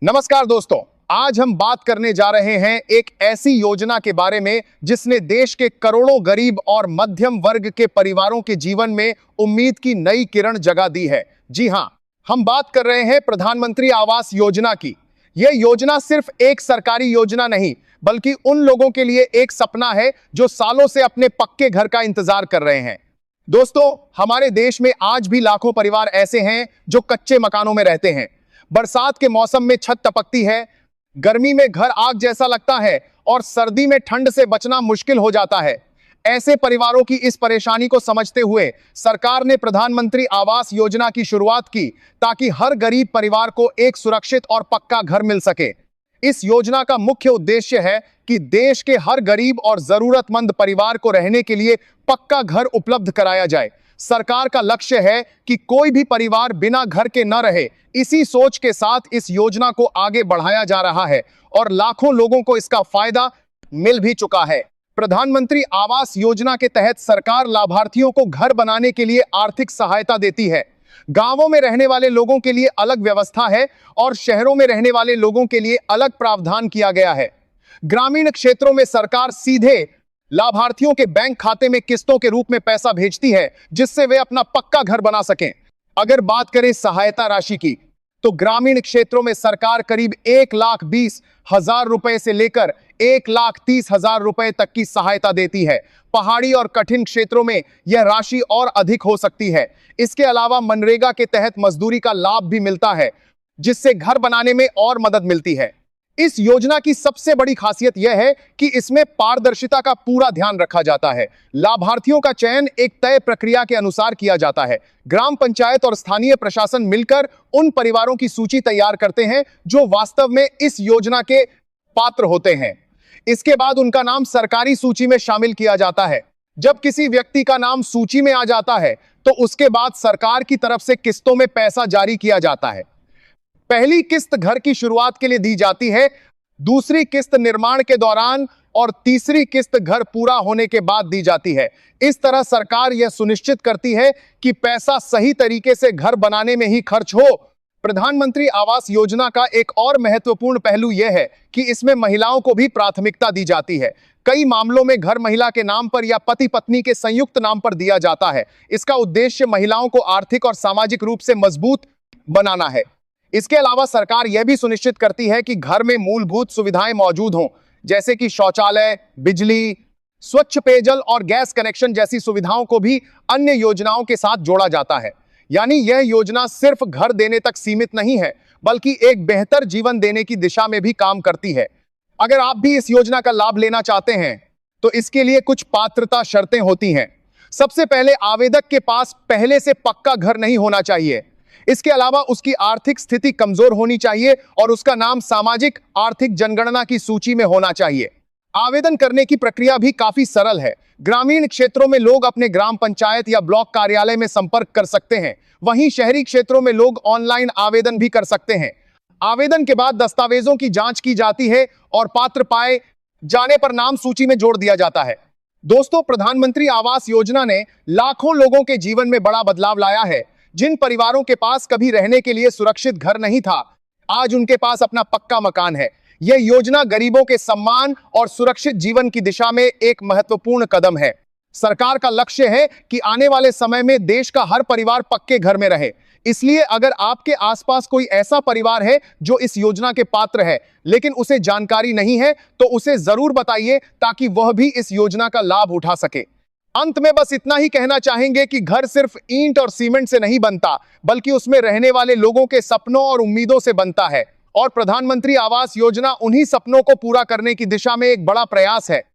नमस्कार दोस्तों, आज हम बात करने जा रहे हैं एक ऐसी योजना के बारे में जिसने देश के करोड़ों गरीब और मध्यम वर्ग के परिवारों के जीवन में उम्मीद की नई किरण जगा दी है। जी हां, हम बात कर रहे हैं प्रधानमंत्री आवास योजना की। यह योजना सिर्फ एक सरकारी योजना नहीं, बल्कि उन लोगों के लिए एक सपना है जो सालों से अपने पक्के घर का इंतजार कर रहे हैं। दोस्तों, हमारे देश में आज भी लाखों परिवार ऐसे हैं जो कच्चे मकानों में रहते हैं। बरसात के मौसम में छत टपकती है, गर्मी में घर आग जैसा लगता है और सर्दी में ठंड से बचना मुश्किल हो जाता है। ऐसे परिवारों की इस परेशानी को समझते हुए सरकार ने प्रधानमंत्री आवास योजना की शुरुआत की ताकि हर गरीब परिवार को एक सुरक्षित और पक्का घर मिल सके। इस योजना का मुख्य उद्देश्य है कि देश के हर गरीब और जरूरतमंद परिवार को रहने के लिए पक्का घर उपलब्ध कराया जाए। सरकार का लक्ष्य है कि कोई भी परिवार बिना घर के न रहे। इसी सोच के साथ इस योजना को आगे बढ़ाया जा रहा है और लाखों लोगों को इसका फायदा मिल भी चुका है। प्रधानमंत्री आवास योजना के तहत सरकार लाभार्थियों को घर बनाने के लिए आर्थिक सहायता देती है। गांवों में रहने वाले लोगों के लिए अलग व्यवस्था है और शहरों में रहने वाले लोगों के लिए अलग प्रावधान किया गया है। ग्रामीण क्षेत्रों में सरकार सीधे लाभार्थियों के बैंक खाते में किस्तों के रूप में पैसा भेजती है, जिससे वे अपना पक्का घर बना सकें। अगर बात करें सहायता राशि की, तो ग्रामीण क्षेत्रों में सरकार करीब 1,20,000 रुपए से लेकर 1,30,000 रुपए तक की सहायता देती है। पहाड़ी और कठिन क्षेत्रों में यह राशि और अधिक हो सकती है। इसके अलावा मनरेगा के तहत मजदूरी का लाभ भी मिलता है, जिससे घर बनाने में और मदद मिलती है। इस योजना की सबसे बड़ी खासियत यह है कि इसमें पारदर्शिता का पूरा ध्यान रखा जाता है। लाभार्थियों का चयन एक तय प्रक्रिया के अनुसार किया जाता है। ग्राम पंचायत और स्थानीय प्रशासन मिलकर उन परिवारों की सूची तैयार करते हैं जो वास्तव में इस योजना के पात्र होते हैं। इसके बाद उनका नाम सरकारी सूची में शामिल किया जाता है। जब किसी व्यक्ति का नाम सूची में आ जाता है, तो उसके बाद सरकार की तरफ से किस्तों में पैसा जारी किया जाता है। पहली किस्त घर की शुरुआत के लिए दी जाती है, दूसरी किस्त निर्माण के दौरान और तीसरी किस्त घर पूरा होने के बाद दी जाती है। इस तरह सरकार यह सुनिश्चित करती है कि पैसा सही तरीके से घर बनाने में ही खर्च हो। प्रधानमंत्री आवास योजना का एक और महत्वपूर्ण पहलू यह है कि इसमें महिलाओं को भी प्राथमिकता दी जाती है। कई मामलों में घर महिला के नाम पर या पति पत्नी के संयुक्त नाम पर दिया जाता है। इसका उद्देश्य महिलाओं को आर्थिक और सामाजिक रूप से मजबूत बनाना है। इसके अलावा सरकार यह भी सुनिश्चित करती है कि घर में मूलभूत सुविधाएं मौजूद हों, जैसे कि शौचालय, बिजली, स्वच्छ पेयजल और गैस कनेक्शन जैसी सुविधाओं को भी अन्य योजनाओं के साथ जोड़ा जाता है। यानी यह योजना सिर्फ घर देने तक सीमित नहीं है, बल्कि एक बेहतर जीवन देने की दिशा में भी काम करती है। अगर आप भी इस योजना का लाभ लेना चाहते हैं, तो इसके लिए कुछ पात्रता शर्तें होती हैं। सबसे पहले आवेदक के पास पहले से पक्का घर नहीं होना चाहिए। इसके अलावा उसकी आर्थिक स्थिति कमजोर होनी चाहिए और उसका नाम सामाजिक आर्थिक जनगणना की सूची में होना चाहिए। आवेदन करने की प्रक्रिया भी काफी सरल है। ग्रामीण क्षेत्रों में लोग अपने ग्राम पंचायत या ब्लॉक कार्यालय में संपर्क कर सकते हैं। वहीं शहरी क्षेत्रों में लोग ऑनलाइन आवेदन भी कर सकते हैं। आवेदन के बाद दस्तावेजों की जांच की जाती है और पात्र पाए जाने पर नाम सूची में जोड़ दिया जाता है। दोस्तों, प्रधानमंत्री आवास योजना ने लाखों लोगों के जीवन में बड़ा बदलाव लाया है। जिन परिवारों के पास कभी रहने के लिए सुरक्षित घर नहीं था, आज उनके पास अपना पक्का मकान है। यह योजना गरीबों के सम्मान और सुरक्षित जीवन की दिशा में एक महत्वपूर्ण कदम है। सरकार का लक्ष्य है कि आने वाले समय में देश का हर परिवार पक्के घर में रहे। इसलिए अगर आपके आसपास कोई ऐसा परिवार है जो इस योजना के पात्र है, लेकिन उसे जानकारी नहीं है, तो उसे जरूर बताइए ताकि वह भी इस योजना का लाभ उठा सके। अंत में बस इतना ही कहना चाहेंगे कि घर सिर्फ ईंट और सीमेंट से नहीं बनता, बल्कि उसमें रहने वाले लोगों के सपनों और उम्मीदों से बनता है। और प्रधानमंत्री आवास योजना उन्हीं सपनों को पूरा करने की दिशा में एक बड़ा प्रयास है।